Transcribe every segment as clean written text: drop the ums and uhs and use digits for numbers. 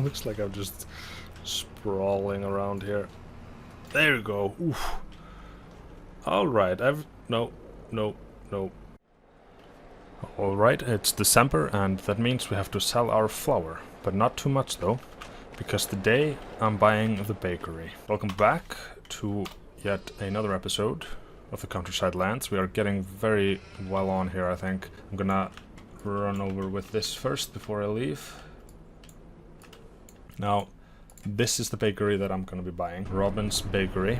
Looks like I'm just sprawling around here. There you go. Oof. Alright, no. Alright, it's December, and that means we have to sell our flour. But not too much though, because today I'm buying the bakery. Welcome back to yet another episode of the Countryside Lands. We are getting very well on here, I think. I'm gonna run over with this first before I leave. Now, this is the bakery that I'm gonna be buying. Robin's Bakery.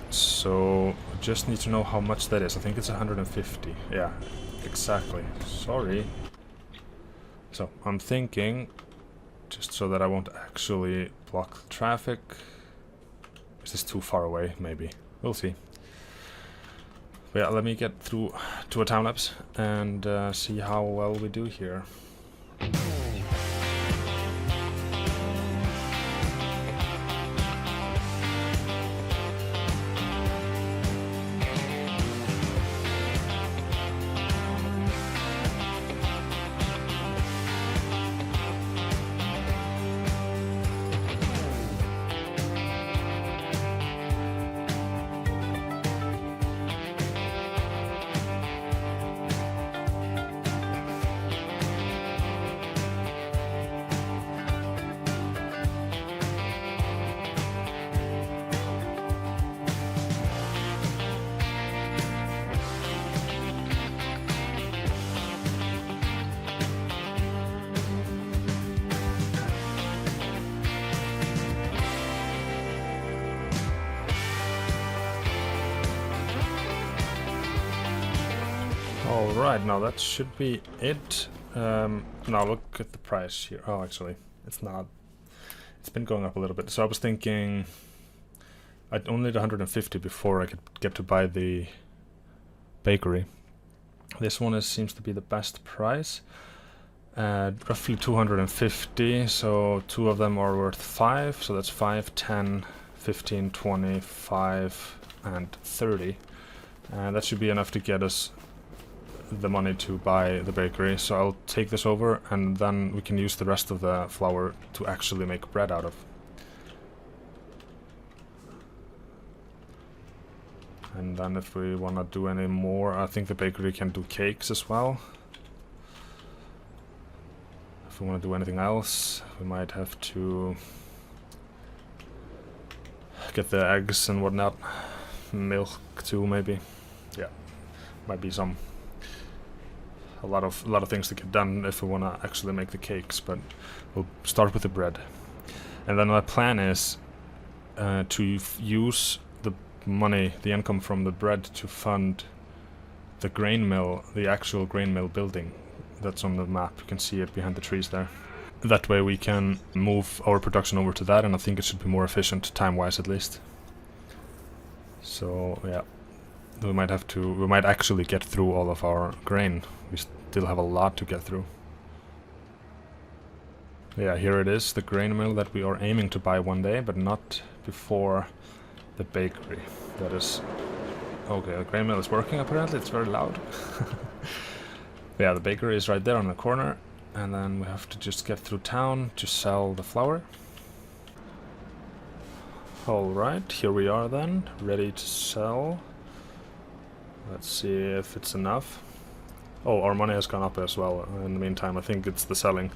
So, I just need to know how much that is. I think it's 150. Yeah, exactly. Sorry. So, I'm thinking, just so that I won't actually block the traffic. Is this too far away? Maybe. We'll see. But yeah, let me get through to a time lapse and see how well we do here. Alright, now that should be it. Now look at the price here. Oh, actually, it's not. It's been going up a little bit. So I was thinking I'd only need 150 before I could get to buy the bakery. This one seems to be the best price. Roughly 250, so two of them are worth 5. So that's 5, 10, 15, 20, 5, and 30. And that should be enough to get us the money to buy the bakery. So I'll take this over and then we can use the rest of the flour to actually make bread out of. And then if we want to do any more, I think the bakery can do cakes as well. If we want to do anything else, we might have to get the eggs and whatnot. Milk too, maybe. Yeah, might be a lot of things to get done if we want to actually make the cakes, but we'll start with the bread. And then my plan is to use the money, the income from the bread, to fund the grain mill, the actual grain mill building that's on the map. You can see it behind the trees there. That way we can move our production over to that, and I think it should be more efficient, time-wise at least. So yeah, we might actually get through all of our grain. We still have a lot to get through. Yeah, here it is, the grain mill that we are aiming to buy one day, but not before the bakery. That is... Okay, the grain mill is working apparently, it's very loud. Yeah, the bakery is right there on the corner, and then we have to just get through town to sell the flour. Alright, here we are then, ready to sell. Let's see if it's enough. Oh, our money has gone up as well in the meantime. I think it's the selling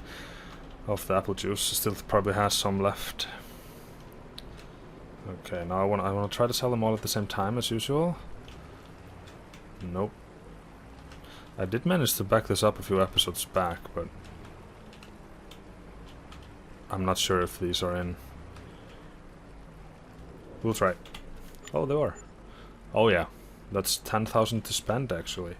of the apple juice. Still probably has some left. Okay, now I want to try to sell them all at the same time as usual. Nope. I did manage to back this up a few episodes back, but I'm not sure if these are in. We'll try. Oh, they are. Oh yeah. That's 10,000 to spend actually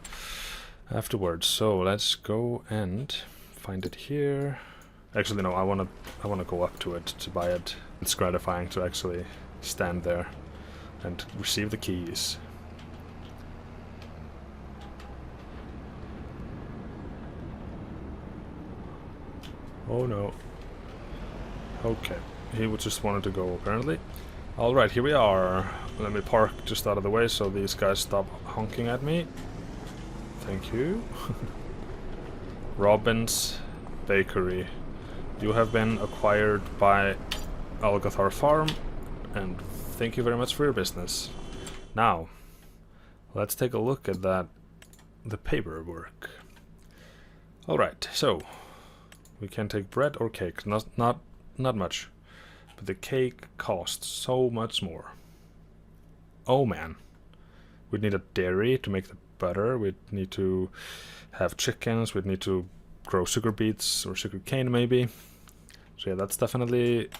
afterwards. So let's go and find it here. Actually no, I wanna go up to it to buy it. It's gratifying to actually stand there and receive the keys. Oh no. Okay. He just wanted to go apparently. Alright, here we are. Let me park just out of the way so these guys stop honking at me. Thank you. Robin's Bakery. You have been acquired by Algathar Farm, and thank you very much for your business. Now, let's take a look at the paperwork. Alright, so we can take bread or cake, not much. But the cake costs so much more. Oh man. We'd need a dairy to make the butter, we'd need to have chickens, we'd need to grow sugar beets or sugar cane maybe. So yeah, that's definitely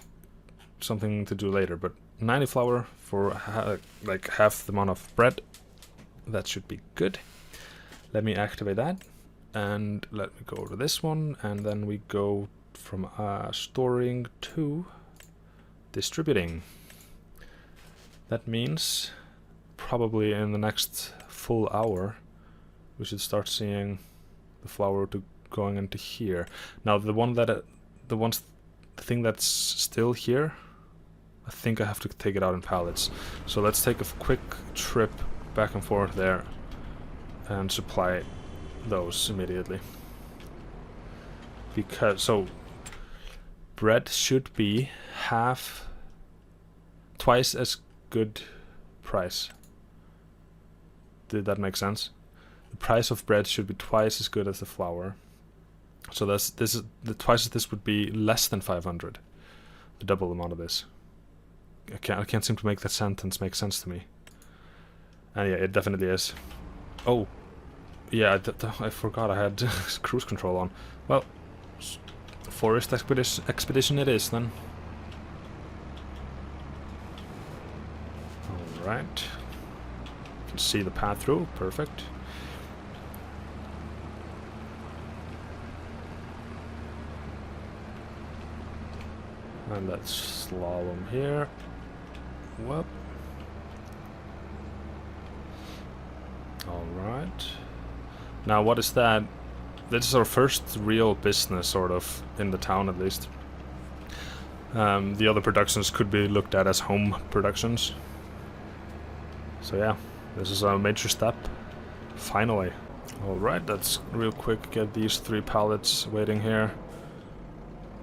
something to do later, but 90 flour for like half the amount of bread, that should be good. Let me activate that, and let me go to this one, and then we go from storing to distributing. That means probably in the next full hour we should start seeing the flour going into here. Now the thing that's still here, I think I have to take it out in pallets. So let's take a quick trip back and forth there and supply those immediately. Because, so, bread should be twice as good price. Did that make sense? The price of bread should be twice as good as the flour. So the twice as this would be less than 500. The double amount of this. I can't seem to make that sentence make sense to me. And yeah, it definitely is. Oh, yeah, I forgot I had cruise control on. Well, forest expedition it is then. Alright. You can see the path through, perfect. And let's slalom here. Whoop. Alright. Now what is that? This is our first real business, sort of, in the town at least. The other productions could be looked at as home productions. So yeah, this is a major step. Finally. Alright, let's real quick get these 3 pallets waiting here.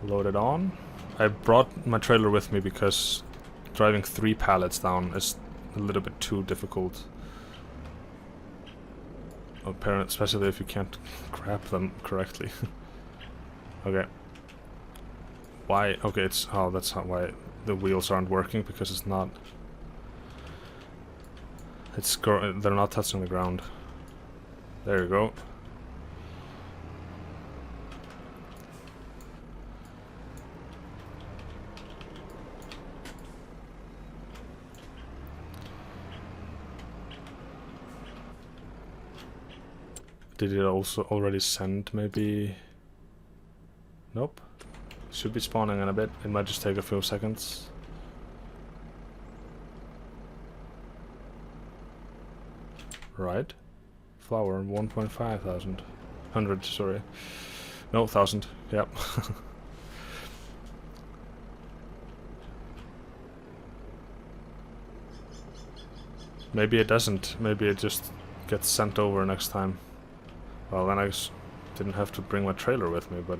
Loaded on. I brought my trailer with me because driving 3 pallets down is a little bit too difficult. Apparently, especially if you can't grab them correctly. Okay. Why? Okay, it's... Oh, that's not why the wheels aren't working, because it's not... They're not touching the ground. There you go. Did it also already send, maybe? Nope. Should be spawning in a bit. It might just take a few seconds. Right. Flour, 1.5 thousand. 100, sorry. No, 1,000. Yep. Maybe it doesn't. Maybe it just gets sent over next time. Well, then I didn't have to bring my trailer with me, but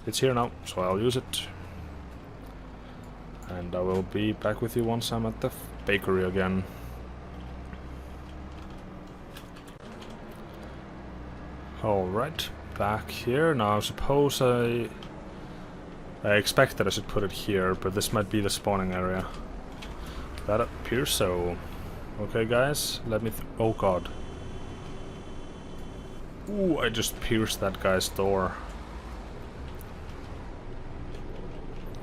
it's here now, so I'll use it. And I will be back with you once I'm at the bakery again. Alright, back here. Now I suppose I expect that I should put it here, but this might be the spawning area. That appears so. Okay guys, let me oh god. Ooh, I just pierced that guy's door.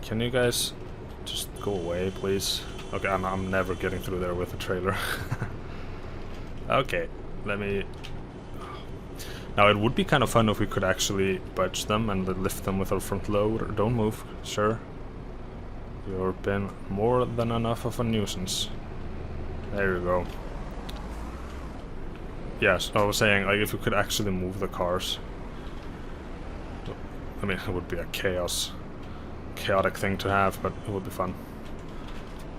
Can you guys just go away, please? Okay, I'm never getting through there with a trailer. Okay, let me... Now, it would be kind of fun if we could actually budge them and lift them with our front load. Don't move, sure. You've been more than enough of a nuisance. There you go. Yes, I was saying, like, if we could actually move the cars. I mean, it would be a chaotic thing to have, but it would be fun.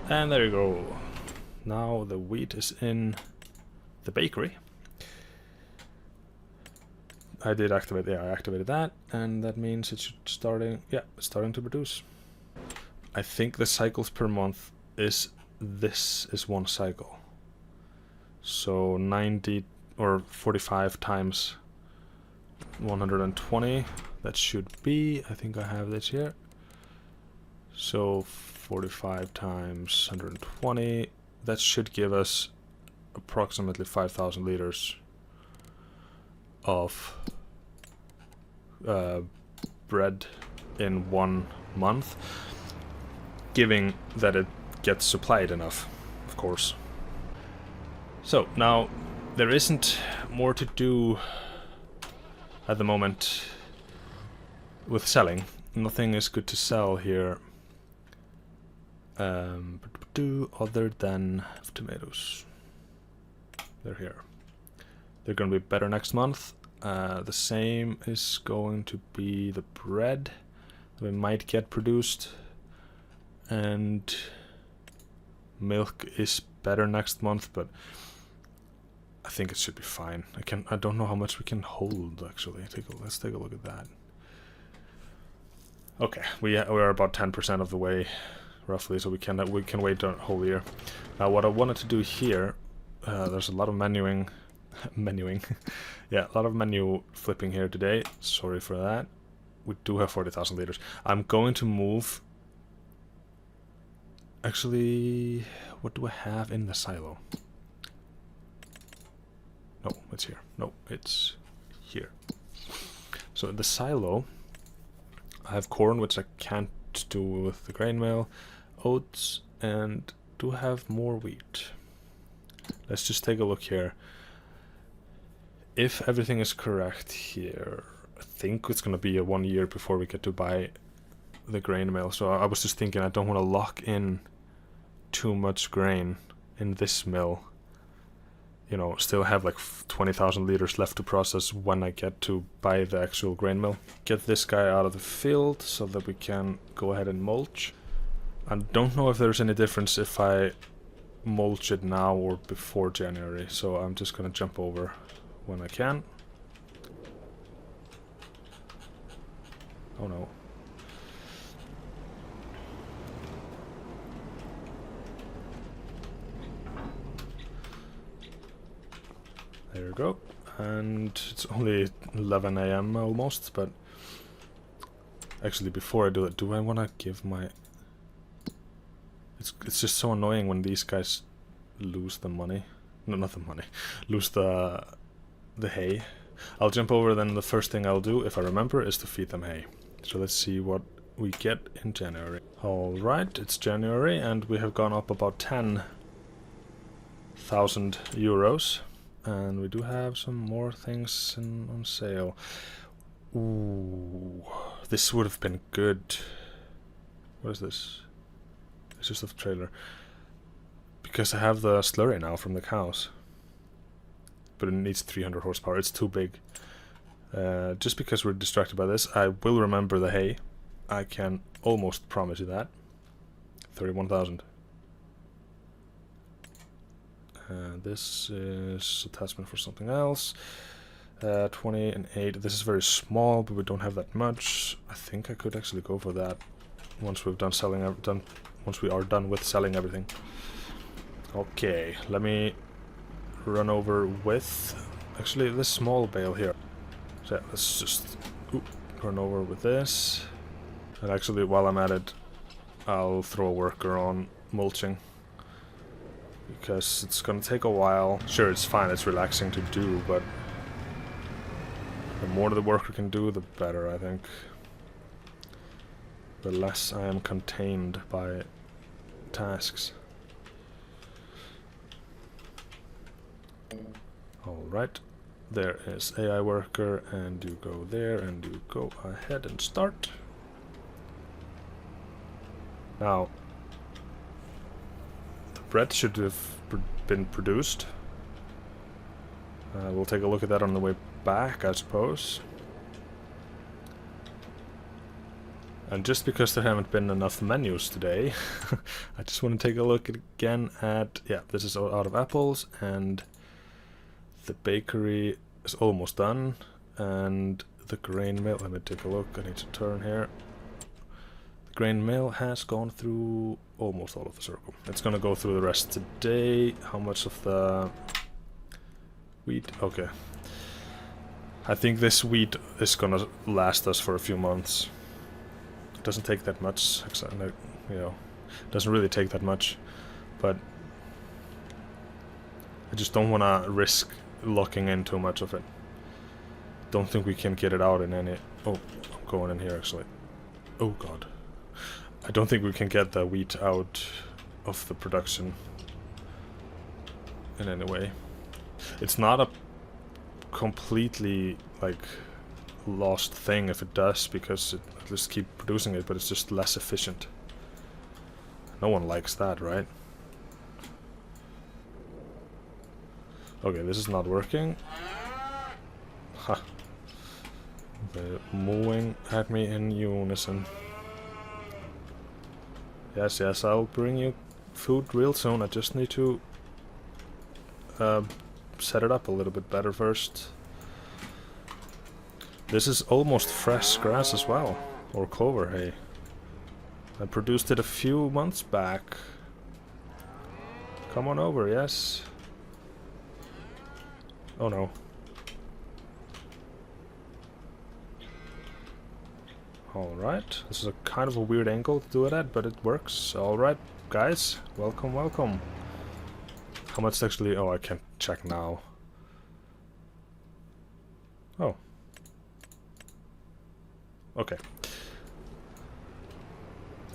And there you go. Now the wheat is in the bakery. I did activate, yeah, I activated that, and that means it's starting to produce. I think the cycles per month is, this is one cycle. So 90 or 45 times 120, that should be, I think I have this here. So 45 times 120, that should give us approximately 5,000 liters of bread in 1 month, giving that it gets supplied enough, of course. So now there isn't more to do at the moment with selling. Nothing is good to sell here other than tomatoes. They're here. They're going to be better next month. The same is going to be the bread we might get produced, and milk is better next month, but I think it should be fine. I don't know how much we can hold actually. Let's take a look at that. Okay, we're about 10% of the way roughly, so we can wait a whole year. Now what I wanted to do here, there's a lot of menuing, yeah, a lot of menu flipping here today. Sorry for that. We do have 40,000 liters. I'm going to move. Actually, what do I have in the silo? No, it's here. No, it's here. So in the silo, I have corn, which I can't do with the grain mill, oats, and do have more wheat. Let's just take a look here. If everything is correct here, I think it's going to be 1 year before we get to buy the grain mill. So I was just thinking I don't want to lock in too much grain in this mill. You know, still have like 20,000 liters left to process when I get to buy the actual grain mill. Get this guy out of the field so that we can go ahead and mulch. I don't know if there's any difference if I mulch it now or before January, so I'm just gonna jump over when I can. Oh no. There we go. And it's only 11 AM almost, but actually before I do it, do I want to give my... It's just so annoying when these guys lose the money. No, not the money. Lose the hay. I'll jump over, then the first thing I'll do, if I remember, is to feed them hay. So let's see what we get in January. Alright, it's January and we have gone up about 10,000 euros. And we do have some more things on sale. Ooh, this would have been good. What is this? It's just a trailer. Because I have the slurry now from the cows. But it needs 300 horsepower. It's too big. Just because we're distracted by this, I will remember the hay. I can almost promise you that. 31,000. This is attachment for something else. 20 and 8. This is very small, but we don't have that much. I think I could actually go for that once we've done selling. Once we are done with selling everything. Okay, let me run over with actually this small bale here. So yeah, let's just run over with this. And actually, while I'm at it, I'll throw a worker on mulching. Because it's gonna take a while. Sure, it's fine, it's relaxing to do, but the more the worker can do, the better, I think. The less I am contained by tasks. Alright, there is AI worker, and you go there, and you go ahead and start. Now, bread should have been produced. We'll take a look at that on the way back, I suppose. And just because there haven't been enough menus today, I just want to take a look again at... Yeah, this is out of apples, and the bakery is almost done. and the grain mill, let me take a look, I need to turn here. The grain mill has gone through almost all of the circle. It's gonna go through the rest today. How much of the wheat? Okay. I think this wheat is gonna last us for a few months. It doesn't take that much, you know, it doesn't really take that much, but I just don't wanna risk locking in too much of it. Don't think we can get it out in any... Oh, I'm going in here actually. Oh god. I don't think we can get the wheat out of the production in any way. It's not a completely like lost thing if it does, because it at least keep producing it, but it's just less efficient. No one likes that, right? Okay, this is not working. Ha. They're moving at me in unison. Yes, yes, I'll bring you food real soon. I just need to set it up a little bit better first. This is almost fresh grass as well, or clover hay. I produced it a few months back. Come on over, yes. Oh no. Alright, this is a kind of a weird angle to do it at, but it works. Alright, guys, welcome, welcome. How much actually... Oh, I can't check now. Oh. Okay.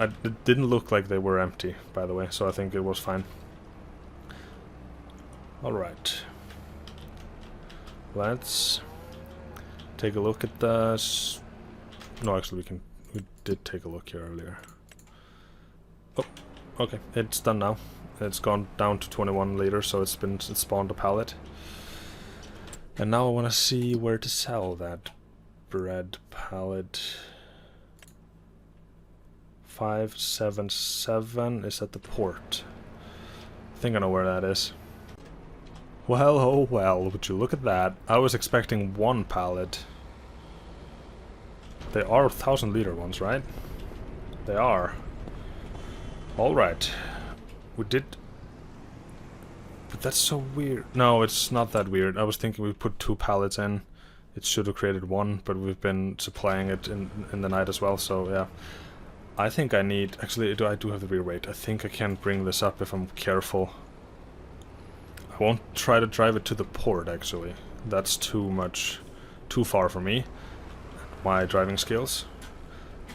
It didn't look like they were empty, by the way, so I think it was fine. Alright. Let's take a look at this. No, actually we did take a look here earlier. Oh, okay, it's done now. It's gone down to 21 liters, so it's spawned a pallet. And now I want to see where to sell that bread pallet. 577 is at the port. I think I know where that is. Well, oh well, would you look at that. I was expecting one pallet. They are 1,000-liter ones, right? They are. Alright. We did... But that's so weird. No, it's not that weird. I was thinking we put 2 pallets in. It should have created 1, but we've been supplying it in the night as well, so yeah. I think I need... Actually, I do have the rear weight. I think I can bring this up if I'm careful. I won't try to drive it to the port, actually. That's too much... too far for me. My driving skills.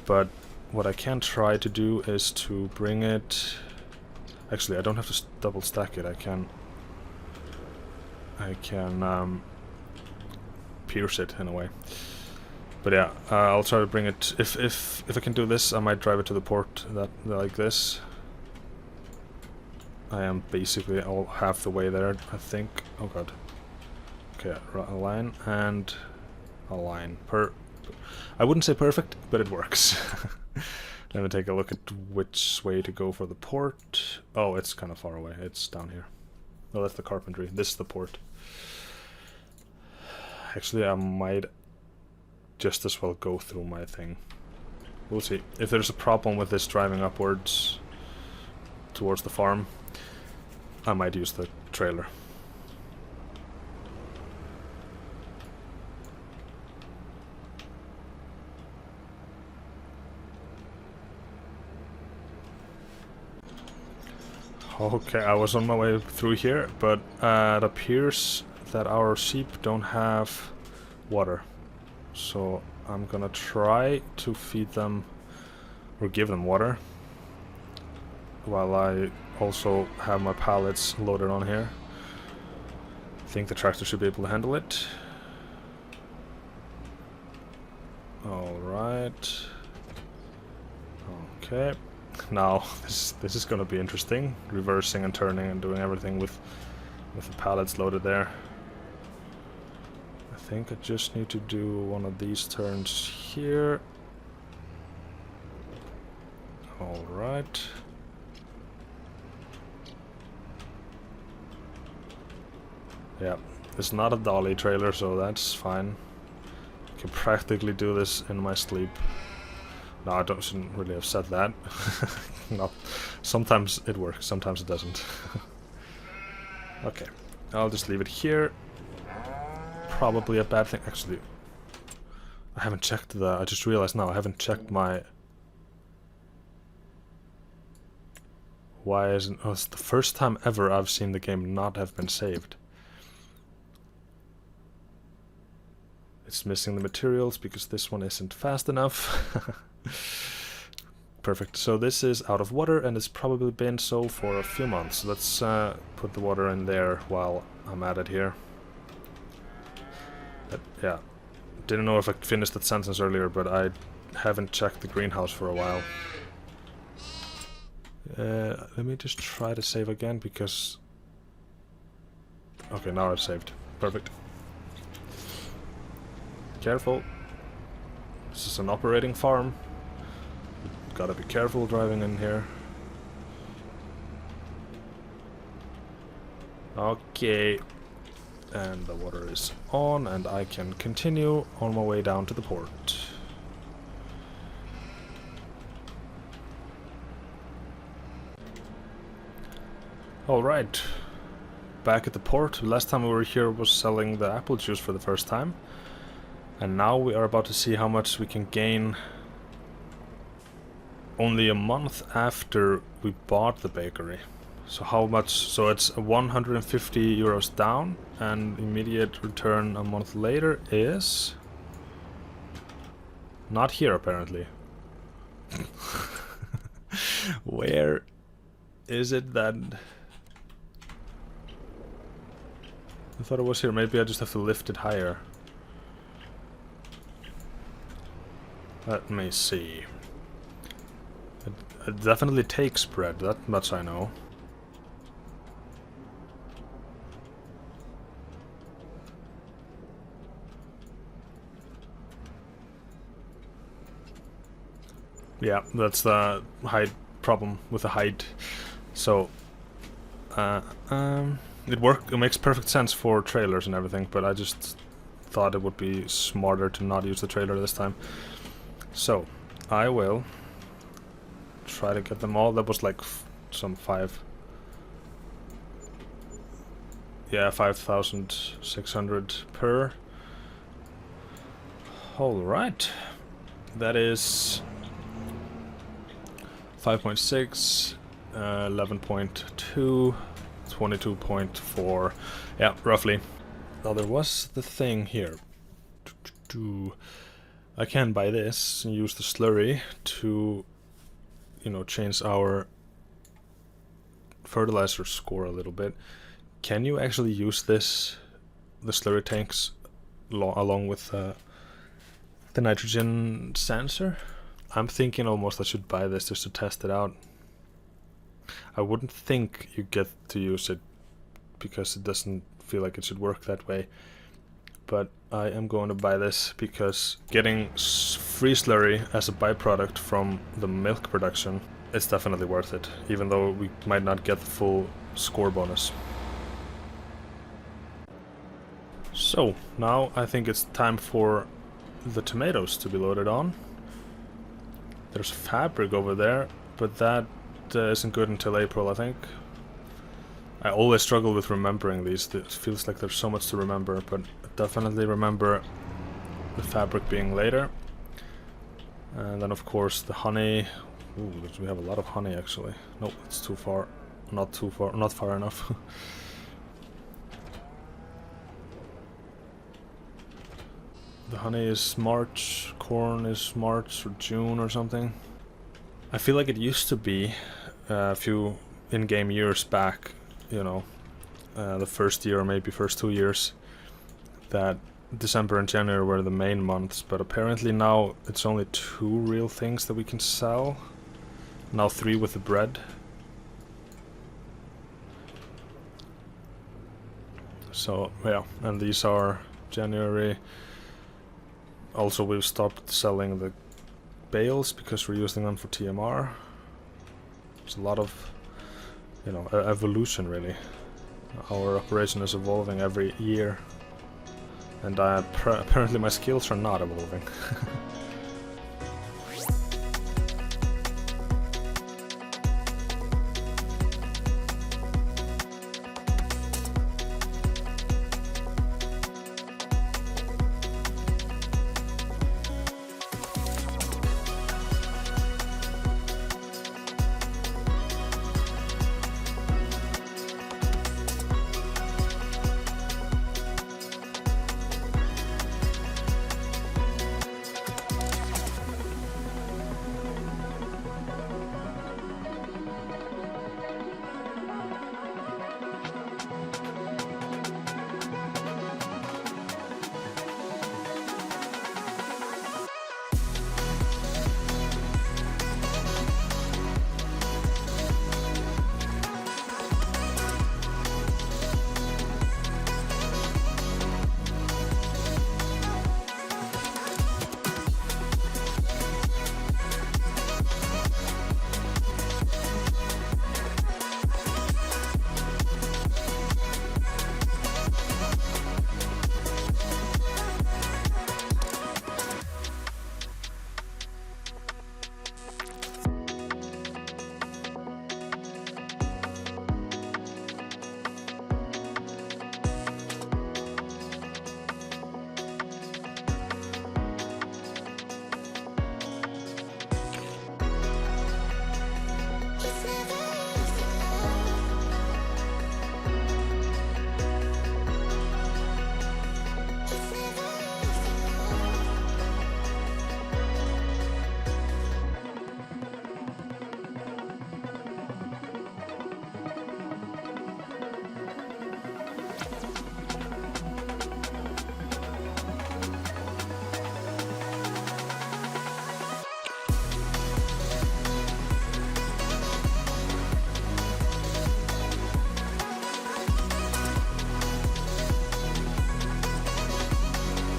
But what I can try to do is to bring it... Actually, I don't have to double stack it. I can pierce it in a way. But yeah, I'll try to bring it. If I can do this, I might drive it to the port like this. I am basically all half the way there, I think. Oh god. Okay, a line and a line. I wouldn't say perfect, but it works. Let me take a look at which way to go for the port. Oh, it's kind of far away. It's down here. Oh, that's the carpentry. This is the port. Actually, I might just as well go through my thing. We'll see. If there's a problem with this driving upwards towards the farm, I might use the trailer. Okay, I was on my way through here, but it appears that our sheep don't have water. So I'm gonna try to feed them or give them water while I also have my pallets loaded on here. I think the tractor should be able to handle it. Alright. Okay. Now this is gonna be interesting. Reversing and turning and doing everything with the pallets loaded there. I think I just need to do one of these turns here. Alright. Yeah, it's not a dolly trailer, so that's fine. Can practically do this in my sleep. No, I shouldn't really have said that. Not. Sometimes it works, sometimes it doesn't. Okay, I'll just leave it here. Probably a bad thing. Actually, I haven't checked I just realized now I haven't checked my... Why isn't... Oh, it's the first time ever I've seen the game not have been saved. It's missing the materials because this one isn't fast enough. Perfect. So this is out of water and it's probably been so for a few months. Let's put the water in there while I'm at it here. Yeah. Didn't know if I finished that sentence earlier, but I haven't checked the greenhouse for a while. Let me just try to save again because... Okay, now I've saved. Perfect. Careful. This is an operating farm. Gotta be careful driving in here. Okay. And the water is on and I can continue on my way down to the port. Alright. Back at the port. Last time we were here was selling the apple juice for the first time. And now we are about to see how much we can gain only a month after we bought the bakery. So how much? So it's 150 euros down, and immediate return a month later is not here apparently. Where is it that... I thought it was here. Maybe I just have to lift it higher. Let me see. It definitely takes bread, that much I know. Yeah, that's the height problem with the height. So, it makes perfect sense for trailers and everything, but I just thought it would be smarter to not use the trailer this time. So, I will try to get them all. That was like some 5,600 per. Alright. That is 5.6, 11.2, 22.4. Yeah, roughly. Now there was the thing here. I can buy this and use the slurry to, you know, change our fertilizer score a little bit. Can you actually use this, the slurry tanks, along with the nitrogen sensor? I'm thinking almost I should buy this just to test it out. I wouldn't think you get to use it because it doesn't feel like it should work that way. But I am going to buy this because getting free slurry as a byproduct from the milk production is definitely worth it, even though we might not get the full score bonus. So, now I think it's time for the tomatoes to be loaded on. There's fabric over there, but that isn't good until April, I think. I always struggle with remembering these. It feels like there's so much to remember, but definitely remember the fabric being later. And then of course the honey. Ooh, we have a lot of honey actually. Nope, it's too far. Not too far, not far enough. The honey is March, corn is March or June or something. I feel like it used to be a few in-game years back, you know, the first year or maybe first 2 years, that December and January were the main months, but apparently now it's only 2 real things that we can sell. Now 3 with the bread. So yeah, and these are January. Also we've stopped selling the bales because we're using them for TMR. There's a lot of, you know, evolution really. Our operation is evolving every year. And apparently my skills are not evolving.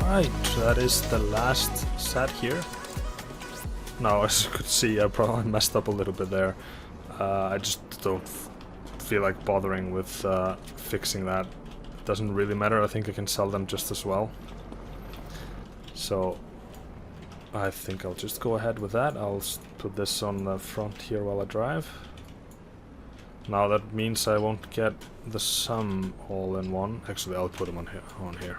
Right, that is the last set here. Now, as you could see, I probably messed up a little bit there. I just don't feel like bothering with fixing that. It doesn't really matter, I think I can sell them just as well. So, I think I'll just go ahead with that. I'll put this on the front here while I drive. Now that means I won't get the sum all in one. Actually, I'll put them on here.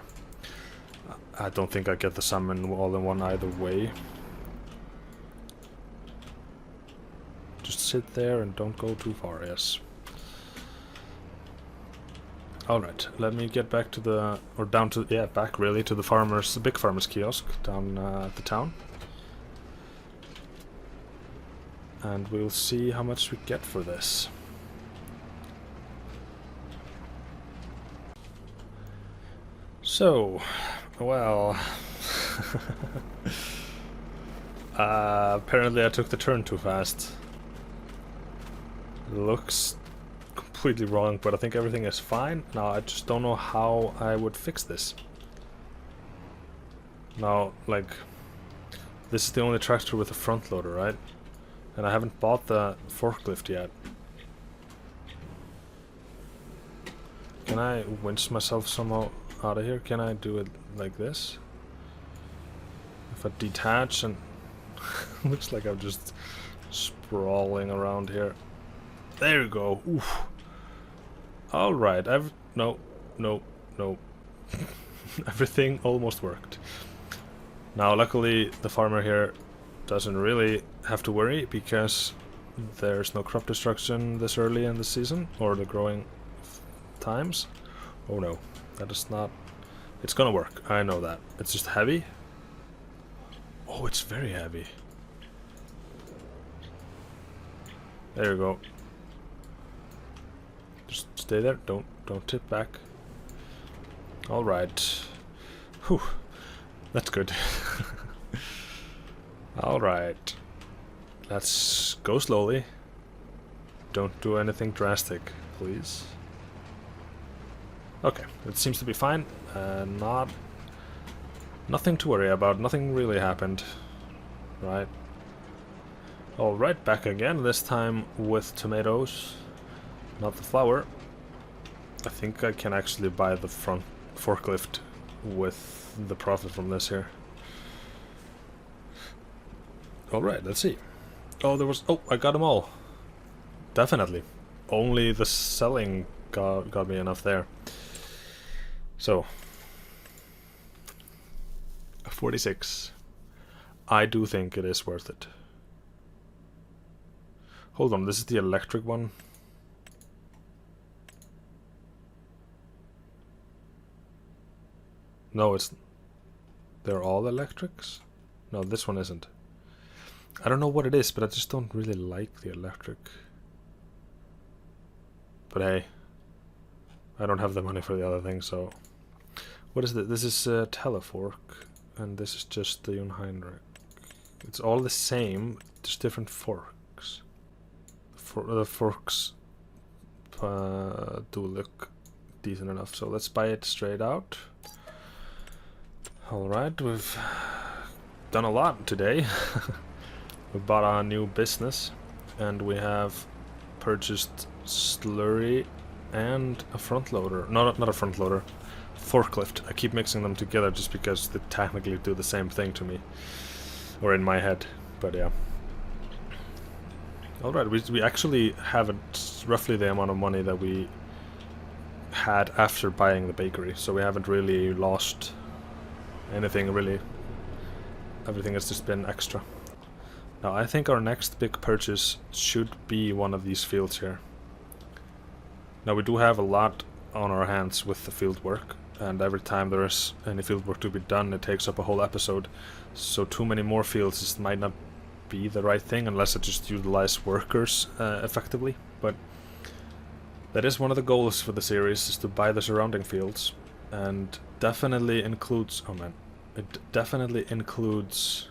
I don't think I get the sum in all in one either way. Just sit there and don't go too far, yes. Alright, let me get back to the, or down to, yeah, back really to the big farmer's kiosk down at the town. And we'll see how much we get for this. So, well, apparently I took the turn too fast. Looks completely wrong, but I think everything is fine. Now I just don't know how I would fix this. Now, like, this is the only tractor with a front loader, right? And I haven't bought the forklift yet. Can I winch myself somehow out of here? Can I do it like this? If I detach and looks like I'm just sprawling around here. There you go. Oof. All right. No. Everything almost worked. Now, luckily, the farmer here doesn't really have to worry because there's no crop destruction this early in the season or the growing times. Oh no. That is not... It's gonna work, I know that. It's just heavy. Oh, it's very heavy. There you go. Just stay there, don't tip back. Alright. Whew. That's good. Alright. Let's go slowly. Don't do anything drastic, please. Okay, it seems to be fine. Nothing to worry about. Nothing really happened. Right. Alright, back again. This time with tomatoes. Not the flour. I think I can actually buy the front forklift with the profit from this here. Alright, let's see. Oh, there was... Oh, I got them all. Definitely. Only the selling got me enough there. So, 46. I do think it is worth it. Hold on, this is the electric one. No, it's... They're all electrics? No, this one isn't. I don't know what it is, but I just don't really like the electric. But hey, I don't have the money for the other thing, so... What is this? This is Telefork, and this is just the Unheinrich. It's all the same, just different forks. The forks do look decent enough, so let's buy it straight out. Alright, we've done a lot today. We bought a new business, and we have purchased slurry and a front loader. No, not a front loader. Forklift. I keep mixing them together just because they technically do the same thing to me. Or in my head, but yeah. Alright, we actually have roughly the amount of money that we had after buying the bakery, so we haven't really lost anything really. Everything has just been extra. Now I think our next big purchase should be one of these fields here. Now we do have a lot on our hands with the field work, and every time there is any field work to be done it takes up a whole episode, so too many more fields just might not be the right thing unless I just utilize workers effectively. But that is one of the goals for the series, is to buy the surrounding fields, and definitely includes... oh man, it definitely includes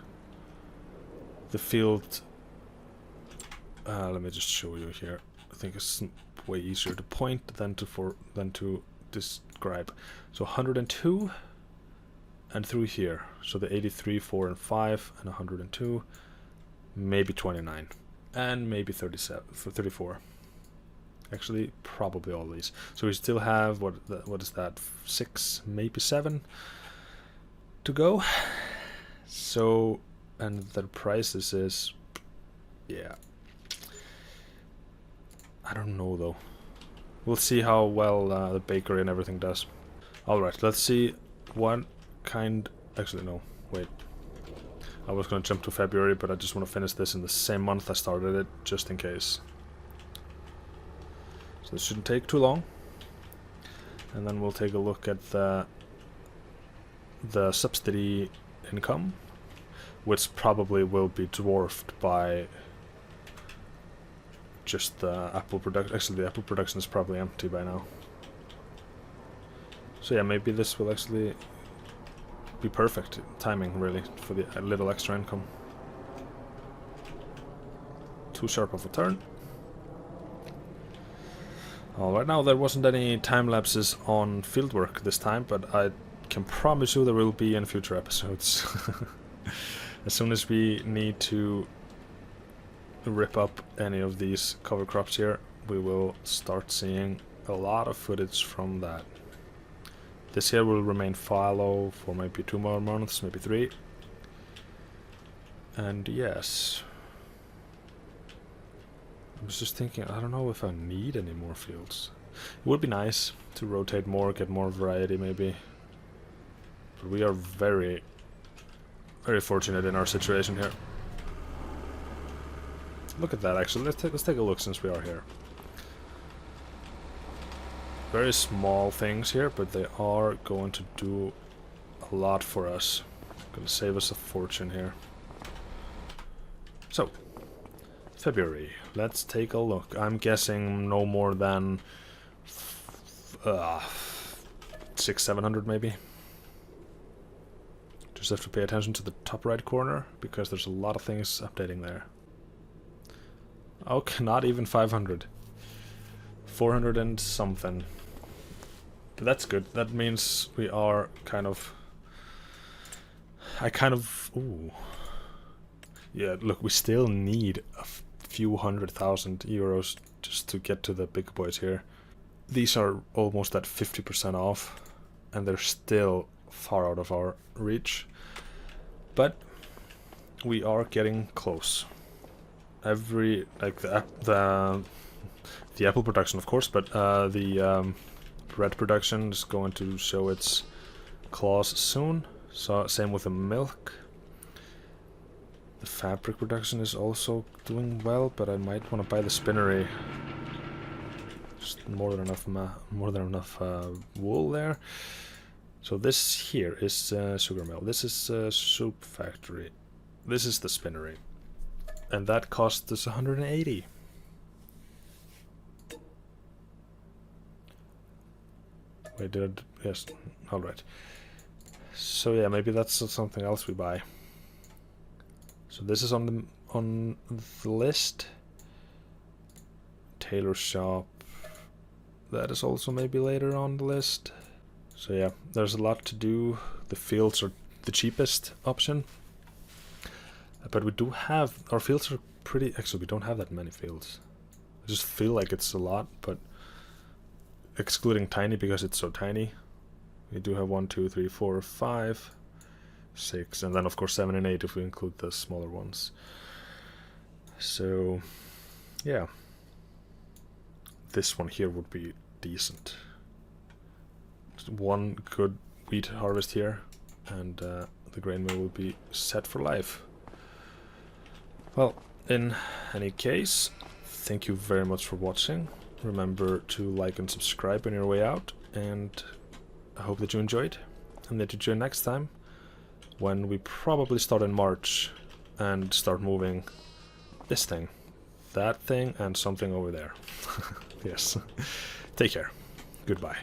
the field... let me just show you here. I think it's way easier to point than to describe. So 102 and through here. So the 83, 4 and 5 and 102, maybe 29 and maybe 37 for 34. Actually, probably all these. So we still have what is that? 6, maybe 7 to go. So, and the prices is, yeah, I don't know though. We'll see how well the bakery and everything does. Alright, let's see what kind... Actually, no, wait. I was going to jump to February, but I just want to finish this in the same month I started it, just in case. So this shouldn't take too long. And then we'll take a look at the subsidy income, which probably will be dwarfed by just the apple production. Actually, the apple production is probably empty by now. So yeah, maybe this will actually be perfect timing, really, for the little extra income. Too sharp of a turn. Alright, now there wasn't any time lapses on fieldwork this time, but I can promise you there will be in future episodes. As soon as we need to rip up any of these cover crops here, we will start seeing a lot of footage from that. This here will remain fallow for maybe 2 more months, maybe 3. And yes, I was just thinking, I don't know if I need any more fields. It would be nice to rotate more, get more variety maybe. But we are very, very fortunate in our situation here. Look at that, actually. Let's take a look since we are here. Very small things here, but they are going to do a lot for us. Going to save us a fortune here. So, February. Let's take a look. I'm guessing no more than 600-700 maybe. Just have to pay attention to the top right corner, because there's a lot of things updating there. Okay, not even 500. 400 and something. But that's good. That means we are kind of... Ooh. Yeah, look, we still need a few €100,000 just to get to the big boys here. These are almost at 50% off, and they're still far out of our reach. But we are getting close. Every, like the apple production, of course, but the bread production is going to show its claws soon. So same with the milk. The fabric production is also doing well, but I might want to buy the spinnery. Just more than enough wool there. So this here is sugar mill. This is soup factory. This is the spinnery, and that cost us 180. Wait, yes, all right. So yeah, maybe that's something else we buy. So this is on the list. Tailor shop. That is also maybe later on the list. So yeah, there's a lot to do. The fields are the cheapest option. But we do have, our fields are pretty, actually we don't have that many fields. I just feel like it's a lot, but excluding tiny because it's so tiny. We do have 1, 2, 3, 4, 5, 6, and then of course 7 and 8 if we include the smaller ones. So yeah, this one here would be decent. Just one good wheat harvest here, and the grain mill will be set for life. Well, in any case, thank you very much for watching. Remember to like and subscribe on your way out, and I hope that you enjoyed, and that you join next time, when we probably start in March and start moving this thing, that thing, and something over there. Yes. Take care. Goodbye.